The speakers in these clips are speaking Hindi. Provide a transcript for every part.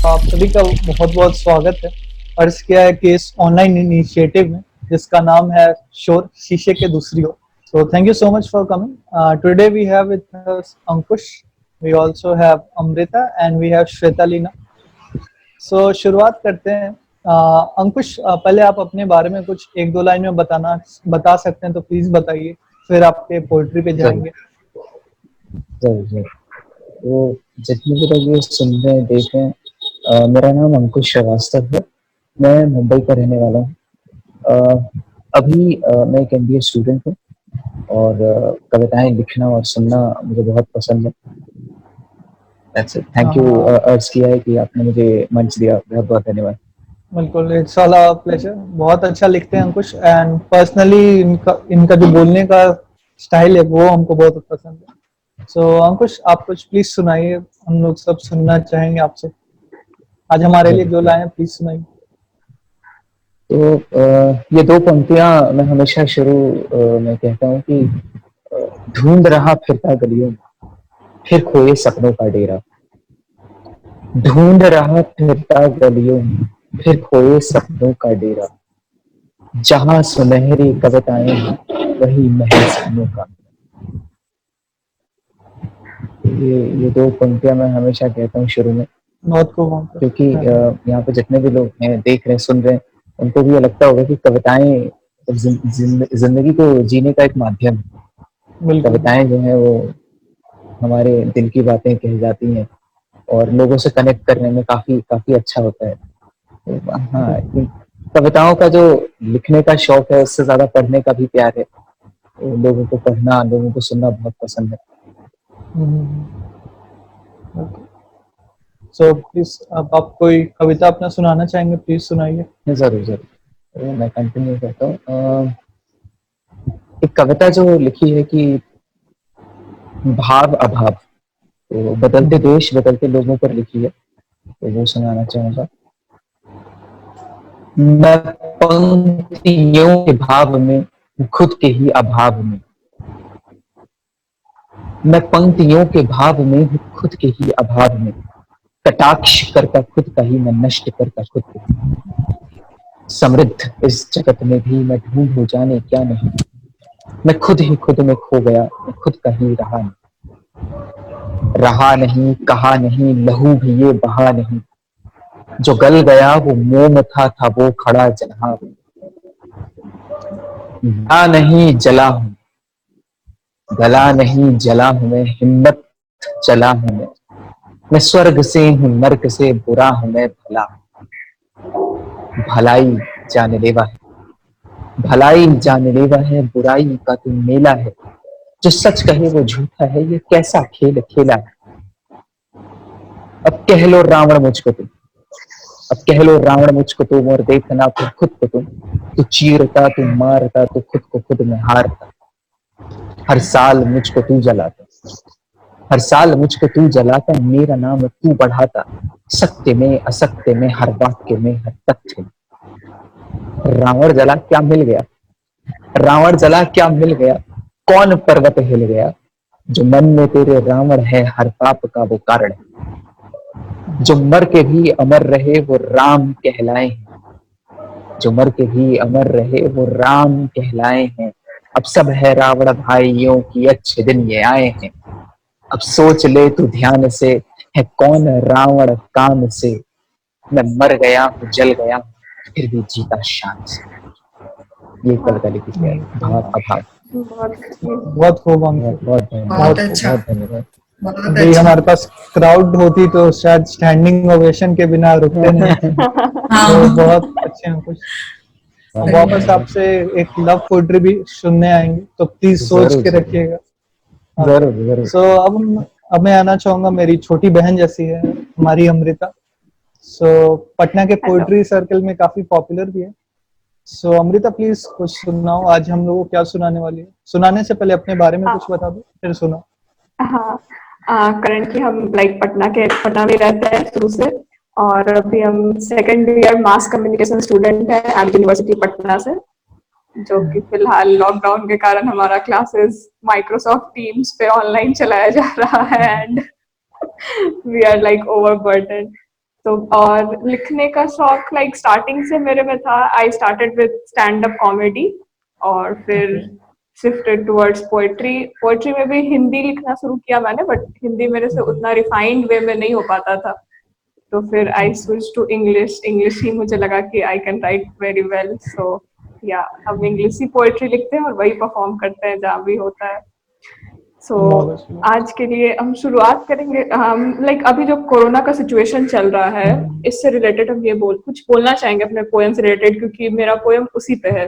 आप सभी का बहुत बहुत स्वागत है अर्ज किया है कि इस ऑनलाइन इनिशिएटिव में जिसका नाम है शोर शीशे के दूसरी ओर. So thank you so much for coming. Today we have with us Ankush, we also have Amrita and we have Shweta Leena. So शुरुआत करते हैं. अंकुश, पहले आप अपने बारे में कुछ एक दो लाइन में बता सकते हैं तो प्लीज बताइए, फिर आपके पोएट्री पे जरूर जाएंगे. जरूर जरूर। तो जितने भी लोग ये सुन रहे हैं देख रहे हैं, मेरा नाम अंकुश श्रीवास्तव है। मैं मुंबई का रहने वाला हूँ। अभी मैं एक एमबीए स्टूडेंट हूँ और कविताएं लिखना और सुनना मुझे बहुत पसंद है। That's it. थैंक यू हाँ, अर्ज किया है कि आपने मुझे मंच दिया, बहुत बहुत धन्यवाद। बिल्कुल, इट्स ऑल आवर प्लेजर. बहुत अच्छा लिखते हैं अंकुश एंड पर्सनली इनका इनका जो बोलने का स्टाइल है वो हमको बहुत पसंद है. सो अंकुश, आप कुछ प्लीज सुनाइए, हम लोग सब सुनना चाहेंगे आपसे. आज हमारे लिए जरूर जो जरूर। लाए हैं प्लीज सुनाइए. तो ये दो पंक्तियां मैं हमेशा शुरू में कहता हूँ कि ढूंढ रहा फिरता गलियों में, फिर खोए सपनों का डेरा। ढूंढ रहा फिरता गलियों में, फिर खोए सपनों का डेरा। जहां सुनहरी कविताएं हैं, वही महल सपनों का। ये दो पंक्तियां मैं हमेशा कहता हूँ शुरू में, बहुत खूब अंकुश. क्योंकि हाँ, यहाँ पे जितने भी लोग हैं, देख रहे हैं, सुन रहे हैं, उनको भी ये लगता होगा कि कविताएं जिंदगी को जीने का एक माध्यम है। बिल्कुल बिल्कुल. कविताएं जो है वो हमारे दिल की बातें कही जाती हैं और लोगों से कनेक्ट करने में काफी काफी अच्छा होता है। तो हाँ, कविताओं का जो लिखने का शौक है, उससे ज्यादा पढ़ने का भी प्यार है। तो लोगों को पढ़ना, लोगों को सुनना बहुत पसंद है। सो प्लीज, अब आप कोई कविता अपना सुनाना चाहेंगे, प्लीज सुनाइए. जरूर जरूर। तो मैं कंटिन्यू करता हूँ। एक कविता जो लिखी है कि भाव अभाव, तो बदलते देश बदलते लोगों पर लिखी है, तो वो सुनाना चाहूंगा। मैं पंक्तियों के भाव में, खुद के ही अभाव में। मैं पंक्तियों के भाव में हूँ, खुद के ही अभाव में। कटाक्ष करता खुद का ही, मैं नष्ट करता खुद को। समृद्ध इस जगत में भी मैं ढूंढ हो जाने क्या नहीं। मैं खुद ही खुद में खो गया, मैं खुद का ही रहा नहीं, कहा नहीं, लहू भी ये बहा नहीं। जो गल गया वो मोम था वो खड़ा जहां। गला नहीं जला हूं, गला नहीं जला हूं मैं, हिम्मत चला हूं मैं स्वर्ग से हूं, नर्क से बुरा हूं मैं भला। भलाई जानलेवा है, भलाई जानलेवा है, बुराई का तू मेला है। जो सच कहे वो झूठा है, ये कैसा खेल खेला है। अब कह लो रावण मुझको तुम, अब कह लो रावण मुझको तुम, और देखना फिर खुद को तुम। तू चीरता, तू मारता, तो खुद को खुद में हारता। हर साल मुझको तू जलाता, हर साल मुझको तू जलाता, मेरा नाम तू बढ़ाता। सत्य में असत्य में, हर वाक्य में, हर तथ्य में। रावण जला क्या मिल गया, रावण जला क्या मिल गया, कौन पर्वत हिल गया। जो मन में तेरे रावण है, हर पाप का वो कारण है। जो मर के भी अमर रहे वो राम कहलाए हैं, जो मर के भी अमर रहे वो राम कहलाए हैं। अब सब है रावण भाइयों की, अच्छे दिन ये आए हैं। अब सोच ले तू ध्यान से, है कौन रावण काम से। मैं मर गया हूँ, जल गया हूँ, फिर भी जीता शान से। ये कविता लिखी है, भाव अभाव। बहुत बहुत खूब अंकुश. बहुत बहुत धन्यवाद, बहुत बहुत खूब. अच्छा, बहुत धन्यवाद। बहुत अभी अच्छा। हमारे पास क्राउड होती तो शायद स्टैंडिंग ओवेशन के बिना रुकते नहीं. तो हाँ, बहुत अच्छे हैं कुछ. हम सही वापस है। आपसे एक लव पोएट्री भी सुनने आएंगे, तो प्लीज सोच जरूर के जरूर रखिएगा. ओके. जरूर जरूर। सो अब मैं आना चाहूंगा, मेरी छोटी बहन जैसी है हमारी अमृता. सो पटना के हेलो। पोएट्री सर्कल में काफी पॉपुलर भी है. सो अमृता, प्लीज कुछ सुनाओ. आज हम लोग को क्या सुनाने वाली है? सुनाने से पहले अपने बारे में कुछ बता दो, फिर सुनाओ. हाँ, करंटली हम पटना में रहते हैं शुरू से, और अभी हम second year mass communication student है एट यूनिवर्सिटी पटना से, जो कि फिलहाल लॉकडाउन के कारण हमारा क्लासेस माइक्रोसॉफ्ट टीम्स पे ऑनलाइन चलाया जा रहा है and we are like overburden. तो और लिखने का शौक लाइक स्टार्टिंग से मेरे में था. I started with stand up comedy और फिर शिफ्टेड टुवर्ड्स पोएट्री. पोएट्री में भी हिंदी लिखना शुरू किया मैंने, बट हिंदी मेरे से उतना रिफाइंड वे में नहीं हो पाता था. तो फिर I switch to English. English ही मुझे लगा कि I can write very well. So yeah अब इंग्लिश ही पोएट्री लिखते हैं और वही परफॉर्म करते हैं जहाँ भी होता है. सो आज के लिए हम शुरुआत करेंगे. हम लाइक अभी जो कोरोना का सिचुएशन चल रहा है इससे रिलेटेड हम ये कुछ बोलना चाहेंगे अपने पोएम से रिलेटेड, क्योंकि मेरा पोएम उसी पे है.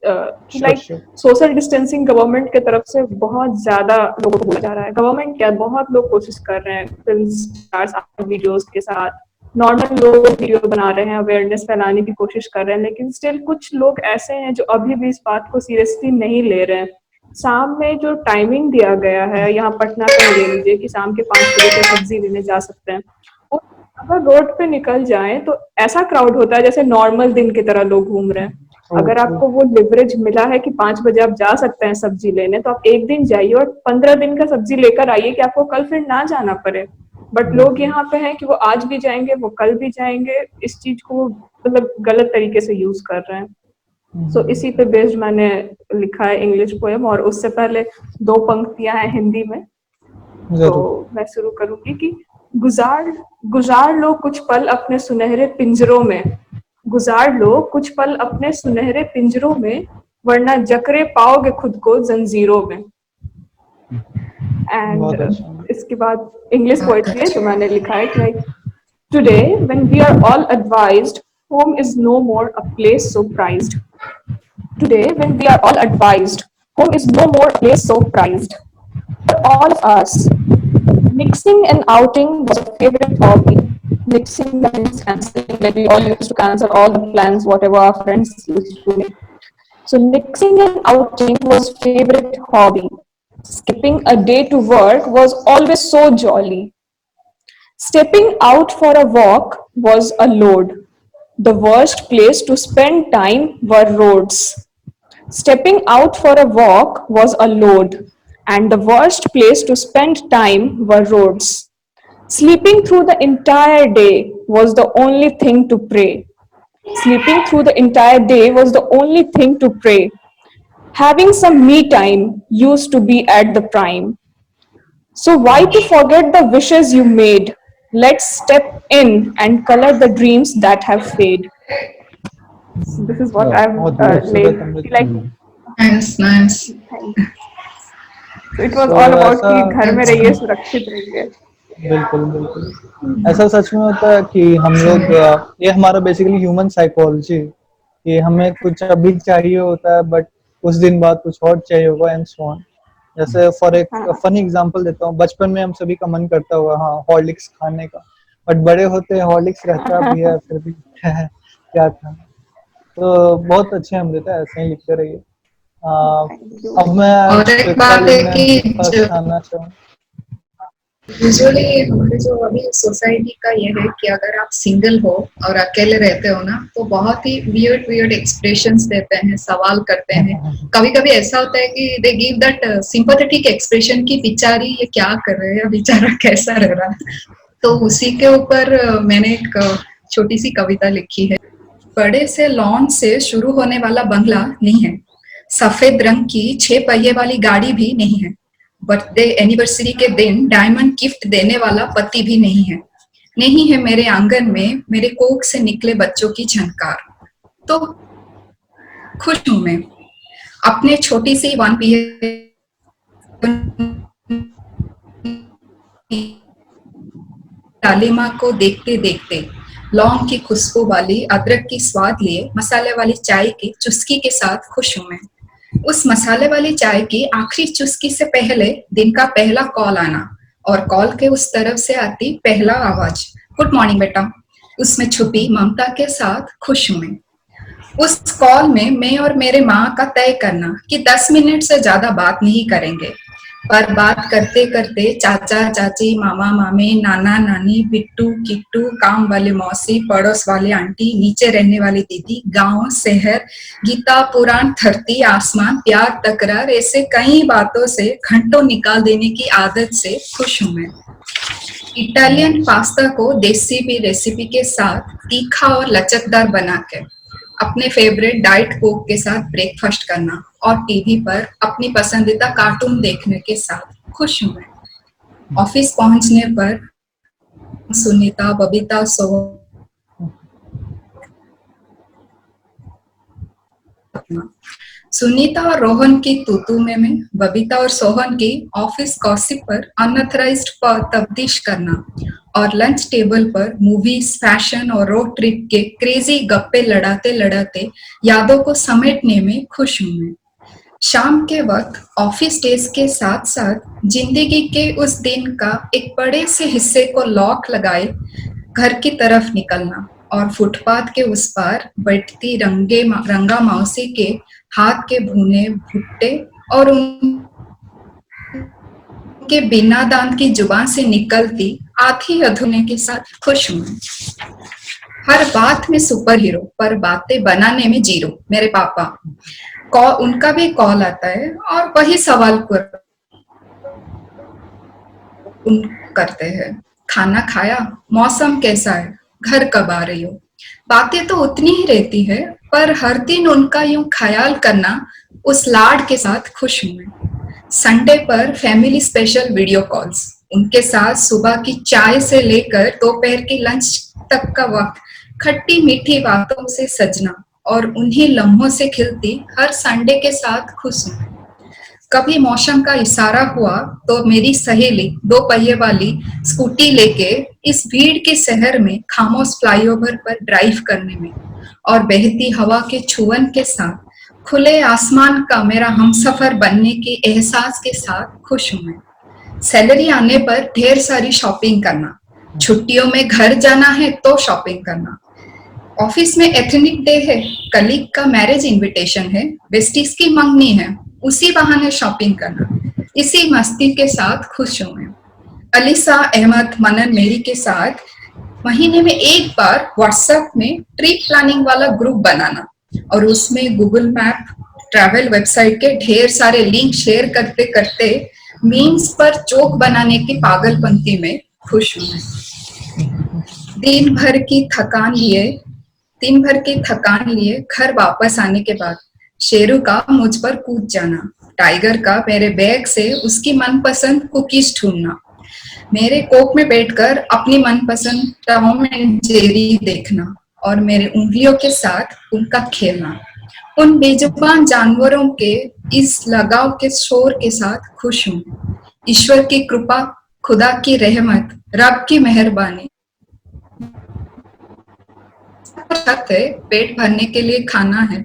लाइक सोशल डिस्टेंसिंग गवर्नमेंट के तरफ से बहुत ज्यादा लोगों को बोला जा रहा है. गवर्नमेंट क्या, बहुत लोग कोशिश कर रहे हैं फिल्म स्टार्स वीडियोस के साथ, नॉर्मल लोग वीडियो बना रहे हैं, अवेयरनेस फैलाने की कोशिश कर रहे हैं, लेकिन स्टिल कुछ लोग ऐसे हैं जो अभी भी इस बात को सीरियसली नहीं ले रहे हैं. शाम में जो टाइमिंग दिया गया है, यहाँ पटना का ले लीजिए कि शाम के 5 बजे तक सब्जी लेने जा सकते हैं, और अगर रोड पे निकल जाएं तो ऐसा क्राउड होता है जैसे नॉर्मल दिन की तरह लोग घूम रहे हैं. अगर आपको वो लिवरेज मिला है कि 5 बजे आप जा सकते हैं सब्जी लेने, तो आप एक दिन जाइए और 15 दिन का सब्जी लेकर आइए कि आपको कल फिर ना जाना पड़े. बट लोग यहाँ पे हैं कि वो आज भी जाएंगे, वो कल भी जाएंगे. इस चीज को मतलब गलत तरीके से यूज कर रहे हैं. सो इसी पे बेस्ड मैंने लिखा है इंग्लिश पोएम, और उससे पहले 2 पंक्तियां हैं हिंदी में. तो मैं शुरू करूंगी कि गुजार लो कुछ पल अपने सुनहरे पिंजरों में, गुजार लो कुछ पल अपने सुनहरे पिंजरों में, वरना जकरे पाओगे खुद को जंजीरों में. एंड इसके बाद इंग्लिश पोएट्री है जो मैंने लिखा है कि today when we are all advised, home is no more a place so prized. Today when we are all advised, home is no more a place so prized. For all of us, mixing and outing was a favorite hobby. Mixing means cancelling, like we all used to cancel all the plans whatever our friends used to make. So mixing and outing was favorite hobby. Skipping a day to work was always so jolly. Stepping out for a walk was a load. The worst place to spend time were roads. Stepping out for a walk was a load, and the worst place to spend time were roads. Sleeping through the entire day was the only thing to pray. Sleeping through the entire day was the only thing to pray. Having some me time used to be at the prime. So why to forget the wishes you made? Let's step in and color the dreams that have faded. So this is what I've laid. Like, nice. So it was all about कि घर में रहिए, सुरक्षित रहिए. बिल्कुल बिल्कुल ऐसा सच में होता है कि हम लोग ये हमारा बेसिकली ह्यूमन साइकोलॉजी कि हमें कुछ अभी चाहिए होता है बट कुछ दिन बाद कुछ और चाहिए होगा एंड सो ऑन. जैसे फॉर एक फनी एग्जांपल देता हूँ, बचपन में हम सभी का मन करता हुआ हाँ हॉर्लिक्स खाने का, बट बड़े होते हैं हॉर्लिक्स रहता भी है फिर भी क्या खाना. तो बहुत अच्छे हम देते हैं, ऐसे ही लिखते रहिए. अब मैं और एक बात है कि खाना चाहूँ यूजुअली हमारे जो अभी सोसाइटी का ये है कि अगर आप सिंगल हो और अकेले रहते हो ना, तो बहुत ही वियर्ड एक्सप्रेशंस देते हैं, सवाल करते हैं. कभी कभी ऐसा होता है कि they give that sympathetic expression की बेचारी ये क्या कर रहे हैं, बेचारा कैसा रह रहा है. तो उसी के ऊपर मैंने एक छोटी सी कविता लिखी है. बड़े से लॉन से शुरू होने वाला बंगला नहीं है, सफेद रंग की 6 पहिए वाली गाड़ी भी नहीं है, बर्थडे एनिवर्सरी के दिन डायमंड गिफ्ट देने वाला पति भी नहीं है. नहीं है मेरे आंगन में मेरे कोख से निकले बच्चों की झनकार. तो खुश हूं मैं अपने छोटी सी 1 लालिमा को देखते देखते, लौंग की खुशबू वाली अदरक की स्वाद लिए मसाले वाली चाय की चुस्की के साथ खुश हूं मैं. उस मसाले वाली चाय की आखिरी चुस्की से पहले दिन का पहला कॉल आना, और कॉल के उस तरफ से आती पहला आवाज गुड मॉर्निंग बेटा, उसमें छुपी ममता के साथ खुश हूं मैं. उस कॉल में मैं और मेरे माँ का तय करना कि 10 मिनट से ज्यादा बात नहीं करेंगे, पर बात करते करते चाचा चाची, मामा मामी, नाना नानी, बिट्टू किट्टू, काम वाले मौसी, पड़ोस वाले आंटी, नीचे रहने वाली दीदी, गांव शहर, गीता पुराण, धरती आसमान, प्यार तकरार, ऐसे कई बातों से घंटों निकाल देने की आदत से खुश हूं मैं. इटालियन पास्ता को देसी भी रेसिपी के साथ तीखा और लचकदार बना के अपने फेवरेट डाइट कोक के साथ ब्रेकफास्ट करना और टीवी पर अपनी पसंदीदा कार्टून देखने के साथ खुश हूँ मैं। ऑफिस पहुंचने पर सुनीता, बबीता, सोहन, सुनीता और रोहन की तूतू में, बबीता और सोहन की ऑफिस गॉसिप पर अनऑथराइज्ड तफ्तीश करना और लंच टेबल पर मूवीज, फैशन और रोड ट्रिप के क्रेजी गप्पे लड़ाते लड़ाते यादों को समेटने में खुश हूं मैं। शाम के वक्त ऑफिस डेज के साथ साथ जिंदगी के उस दिन का एक बड़े से हिस्से को लॉक लगाए घर की तरफ निकलना और फुटपाथ के उस पार बैठती रंगा मौसी के हाथ के भुने भुट्टे और उनके बिना दांत की जुबान से निकलती आधी अधूने के साथ खुश हूं। हर बात में सुपर हीरो पर बातें बनाने में जीरो। मेरे पापा उनका भी कॉल आता है और वही सवाल करते हैं, खाना खाया, मौसम कैसा है, घर कब आ रही हो। बातें तो उतनी ही रहती है पर हर दिन उनका यूं ख्याल करना, उस लाड के साथ खुश हूं मैं। संडे पर फैमिली स्पेशल वीडियो कॉल्स, उनके साथ सुबह की चाय से लेकर दोपहर की लंच तक का वक्त खट्टी मीठी बातों से सजना और उन्हीं लम्हों से खिलती हर संडे के साथ खुश हूं। कभी मौसम का इशारा हुआ तो मेरी सहेली 2 पहिए वाली स्कूटी लेके इस भीड़ के शहर में खामोश फ्लाईओवर पर ड्राइव करने में और बहती हवा के छुअन के साथ खुले आसमान का मेरा हमसफर बनने के एहसास के साथ खुश हूं मैं। सैलरी आने पर ढेर सारी शॉपिंग करना, छुट्टियों में घर जाना है तो शॉपिंग करना, ऑफिस में एथनिक डे है, कलीग का मैरिज इनविटेशन है, बेस्टीज की मंगनी है, उसी बहाने शॉपिंग करना, इसी मस्ती के साथ खुश हूं मैं। अलीसा, अहमद, मनन, मेरी के साथ महीने में एक बार व्हाट्सएप में ट्रिप प्लानिंग वाला ग्रुप बनाना और उसमें गूगल मैप, ट्रैवल वेबसाइट के ढेर सारे लिंक शेयर करते करते मीम्स पर जोक बनाने की पागलपंती में खुश हूं मैं। दिन भर की थकान लिए घर वापस आने के बाद शेरू का मुझ पर कूद जाना, टाइगर का मेरे बैग से उसकी मनपसंद कुकीज ढूंढना, मेरे कोक में बैठकर अपनी मनपसंद टॉम एंड जेरी देखना और मेरे उंगलियों के साथ उनका खेलना, उन बेजुबान जानवरों के इस लगाव के शोर के साथ खुश हूं। ईश्वर की कृपा, खुदा की रहमत, रब की मेहरबानी, छत है, पेट भरने के लिए खाना है,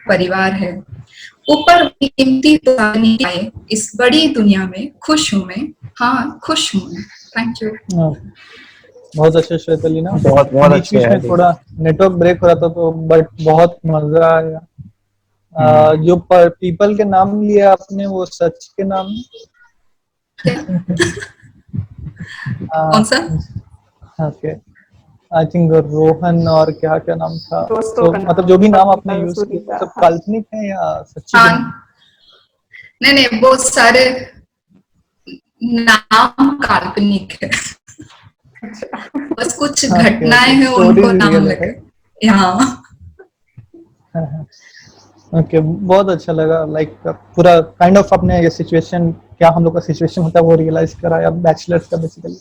परिवार है, ऊपर कीमती तो नहीं आए, इस बड़ी दुनिया में खुश हूं मैं। हाँ, खुश हूं मैं। Thank you. बहुत अच्छे श्वेतली ना, बहुत बहुत बीच अच्छे बीच में हैं। थोड़ा नेटवर्क ब्रेक हो रहा था तो बट बहुत मजा आया। जो पीपल के नाम लिए आपने वो सच के नाम कौन सा? ओके, आई थिंक रोहन और क्या क्या नाम था, दोस्तों तो का मतलब नाम जो भी नाम आपने पविता, यूज किए सुनीता, सब हाँ। काल्पनिक है या सच्ची? हाँ, नहीं, बहुत सारे नाम काल्पनिक है, बस कुछ घटनाएं हैं उनको नाम लगे। हाँ, ओके, बहुत अच्छा लगा। लाइक पूरा काइंड ऑफ अपने ये सिचुएशन, क्या हम लोग का सिचुएशन होता है वो रियलाइज कराया बैचलर्स का बेसिकली।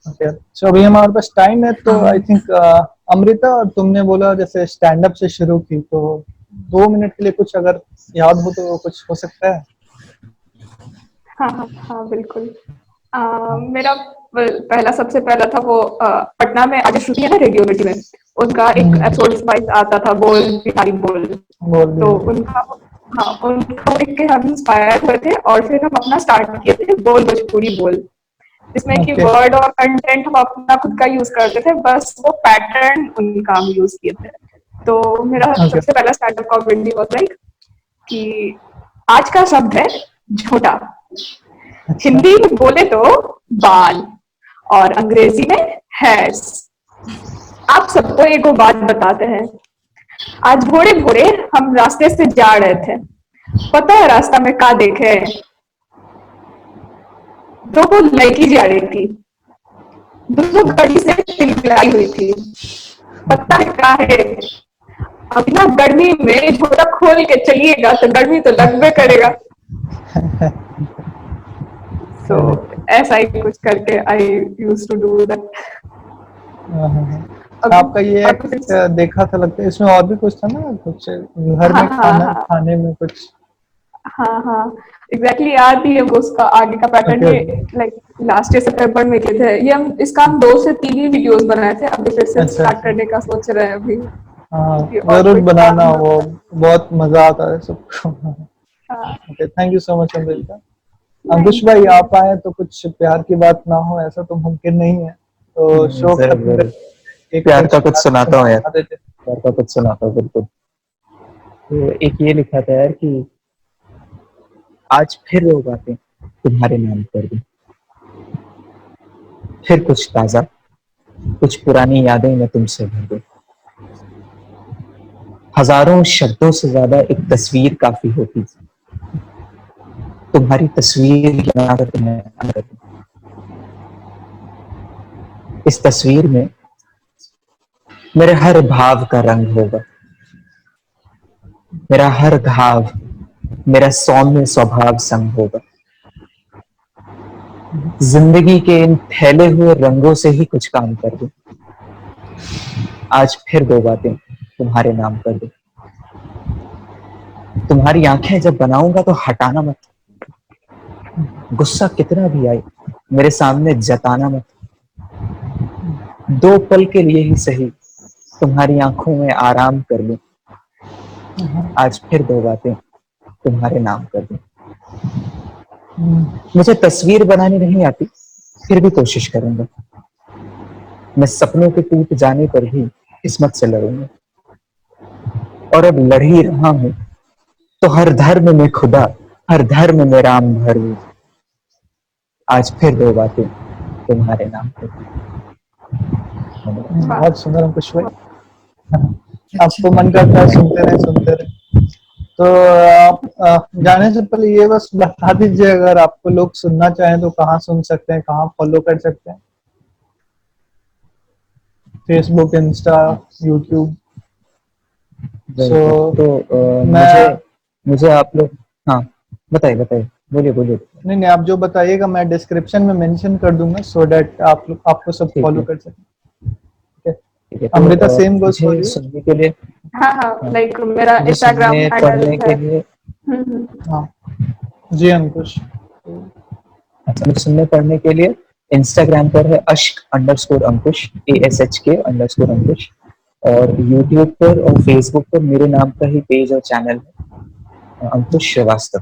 ओके, सो अभी हमारे पास टाइम है तो आई थिंक अमृता, तुमने बोला जैसे स्टैंड अप से शुरू की, तो 2 मिनट के लिए कुछ अगर याद हो तो कुछ हो सकता है? हाँ, बिल्कुल। मेरा सबसे पहला था वो पटना में आज श्रुति है ना रेडियो मिर्ची में, उनका एक एपिसोड वाइज आता था, बोल बिहारी बोल, तो उनको देख के हम इंस्पायर हुए थे और फिर हम अपना स्टार्ट किए थे बोल भोजपुरी बोल, जिसमें कि वर्ड और कंटेंट हम अपना खुद का यूज करते थे, बस वो पैटर्न उनका हम यूज किए थे। तो मेरा सबसे पहला stand up comedy was like कि आज का शब्द है झोटा, हिंदी में बोले तो बाल और अंग्रेजी में हेयर्स। आप सबको एक बात बताते हैं, आज भोरे भोरे हम रास्ते से जा रहे थे, पता है रास्ता में का देखे? दो वो लड़की जा रही थी, दोनों गाड़ी से चिल्लाई हुई थी। पता है का है? अब ना गर्मी में झोला खोल के चलिएगा तो गर्मी तो लगबे करेगा। तो ऐसा ही कुछ करके आई यूज टू डू दैट। आपका ये एक देखा था लगता है, इसमें और भी कुछ था ना, कुछ घर में खाने में कुछ। हाँ एग्जैक्टली याद ही है उसका आगे का पैटर्न। ये लाइक लास्ट ईयर सितंबर में किए थे ये हम। इसका हम 2 से 3 ही वीडियोस बनाए थे, अभी फिर से स्टार्ट करने का सोच रहे हैं अभी। हाँ जरूर बनाना, वो बहुत मजा आता है सबको। Okay, thank you so much Amrita. Ankush भाई आप आए तो कुछ प्यार की बात ना हो ऐसा तो मुमकिन नहीं है, तो शो एक प्यार का कुछ सुनाता हूँ यार, प्यार का कुछ सुनाता हूँ बिल्कुल। तो एक ये लिखा था यार कि आज फिर वो बातें तुम्हारे नाम कर दूं, फिर कुछ ताजा, कुछ पुरानी यादें मैं तुमसे भर दूं। हजारों शब्दों से ज्यादा एक तस्वीर काफी होती, तुम्हारी तस्वीर बनाकर तुम्हें कर दूं। इस तस्वीर में मेरे हर भाव का रंग होगा, मेरा हर घाव मेरा सौम्य स्वभाव संग होगा। जिंदगी के इन फैले हुए रंगों से ही कुछ काम कर दूं। आज फिर 2 बातें तुम्हारे नाम कर दूं। तुम्हारी आंखें जब बनाऊंगा तो हटाना मत, गुस्सा कितना भी आए मेरे सामने जताना मत। 2 पल के लिए ही सही तुम्हारी आंखों में आराम कर लूं। आज फिर 2 बातें तुम्हारे नाम कर दूं। मुझे तस्वीर बनानी नहीं आती, फिर भी कोशिश करूंगा। मैं सपनों के टूट जाने पर भी किस्मत से लड़ूंगा, और अब लड़ ही रहा हूं तो हर धर्म में खुदा, हर धर्म में राम भरूं। आज फिर 2 बातें तुम्हारे नाम पर। बहुत सुंदर अंकुश भाई, आपको मन करता है सुनते रहे। तो आप जाने से पहले ये बस बता दीजिए, अगर आपको लोग सुनना चाहें तो कहाँ सुन सकते हैं, कहाँ फॉलो कर सकते हैं? Facebook, Insta, YouTube. तो मुझे आप लोग, हाँ बताइए बोलिए। नहीं आप जो बताइएगा मैं डिस्क्रिप्शन में मेंशन कर दूंगा, सो दैट आपको सब फॉलो कर सकें। Amrita same goes for you. सुनने के लिए, हाँ लाइक मेरा इंस्टाग्राम हैंडल पढ़ने के लिए, हाँ जी अंकुश। अच्छा, मुझे सुनने पढ़ने के लिए इंस्टाग्राम पर है ashk_अंकुश ASHK_अंकुश, और यूट्यूब पर और फेसबुक पर मेरे नाम का ही पेज और चैनल है, अंकुश श्रीवास्तव।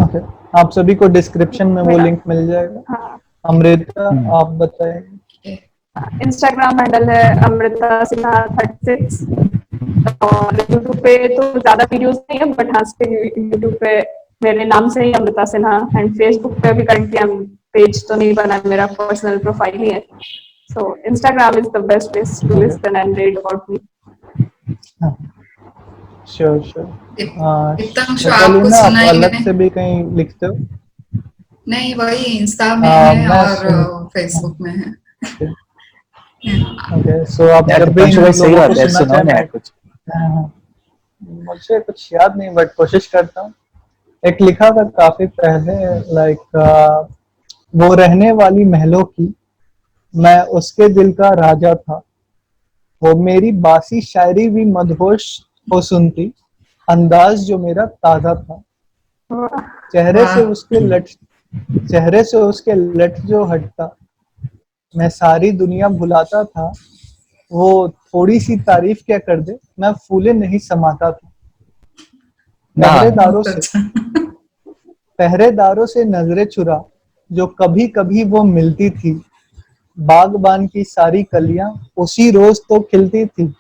ओके, आप सभी को डिस्क्रिप्शन में वो लिंक मिल जाएगा। अमृता आप बताएं। इंस्टाग्राम हैंडल है अमृता सिन्हा 36, और यूट्यूब पे तो ज्यादा वीडियोस नहीं है, बट हाँ यूट्यूब पे मेरे नाम से ही अमृता सिन्हा, एंड फेसबुक पे भी करंटली हम पेज तो नहीं बना, मेरा पर्सनल प्रोफाइल ही है। So Instagram is the best place to listen and read about me. Sure. इतना आपको सुना ही अलग से भी कहीं लिखते हो? नहीं, वही इंस्टा में है और फेसबुक में है। ओके, सो आप जब भी सही बात है, सुनाओ ना कुछ। मुझे कुछ याद नहीं, बट कोशिश करता हूँ। एक लिखा था काफी पहले, लाइक वो रहने वाली महलों की, मैं उसके दिल का राजा था। वो मेरी बासी शायरी भी मदहोश हो सुनती, अंदाज जो मेरा ताजा था। चेहरे से उसके लट जो हटता, मैं सारी दुनिया भुलाता था। वो थोड़ी सी तारीफ क्या कर दे, मैं फूले नहीं समाता था। पहरेदारों से नजरें चुरा जो कभी कभी वो मिलती थी, बागबान की सारी कलियां उसी रोज तो खिलती थी।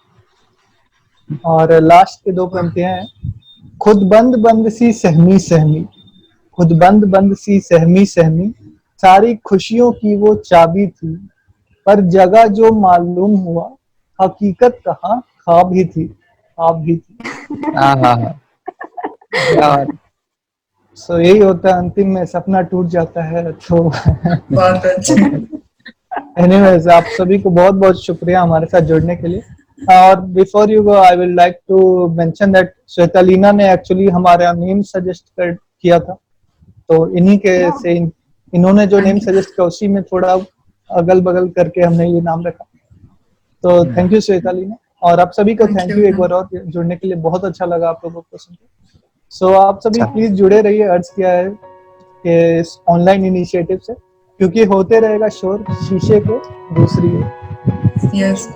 और लास्ट के 2 पंक्तियां हैं। खुद बंद बंद सी सहमी सहमी, खुद बंद बंद सी सहमी सहमी, सारी खुशियों की वो चाबी थी। पर जगह जो मालूम हुआ, हकीकत कहाँ ख्वाब ही थी। आप भी थी। हाँ हाँ हाँ, क्या बात है। सो यही होता है, अंतिम में सपना टूट जाता है तो बहुत अच्छा। एनीवेज, आप सभी को बहुत बहुत शुक्रिया हमारे साथ जुड़ने के लिए। और before you go I will like to mention that Shwetalina ने एक्चुअली हमारा नेम सजेस्ट कर किया था, तो इन्हीं के Yeah. से इन्होंने जो नेम Thank you. सजेस्ट किया उसी में थोड़ा अगल बगल करके हमने ये नाम रखा। तो थैंक यू श्वेतालीना, और आप सभी को Thank थैंक you, यू एक ma'am. बार और जुड़ने के लिए, बहुत अच्छा लगा आप लोगों को सुनकर। सो आप सभी अच्छा। प्लीज जुड़े रहिए अर्ज किया है कि इस ऑनलाइन इनिशिएटिव से, क्योंकि होते रहेगा शोर शीशे के दूसरी ओर। Yes.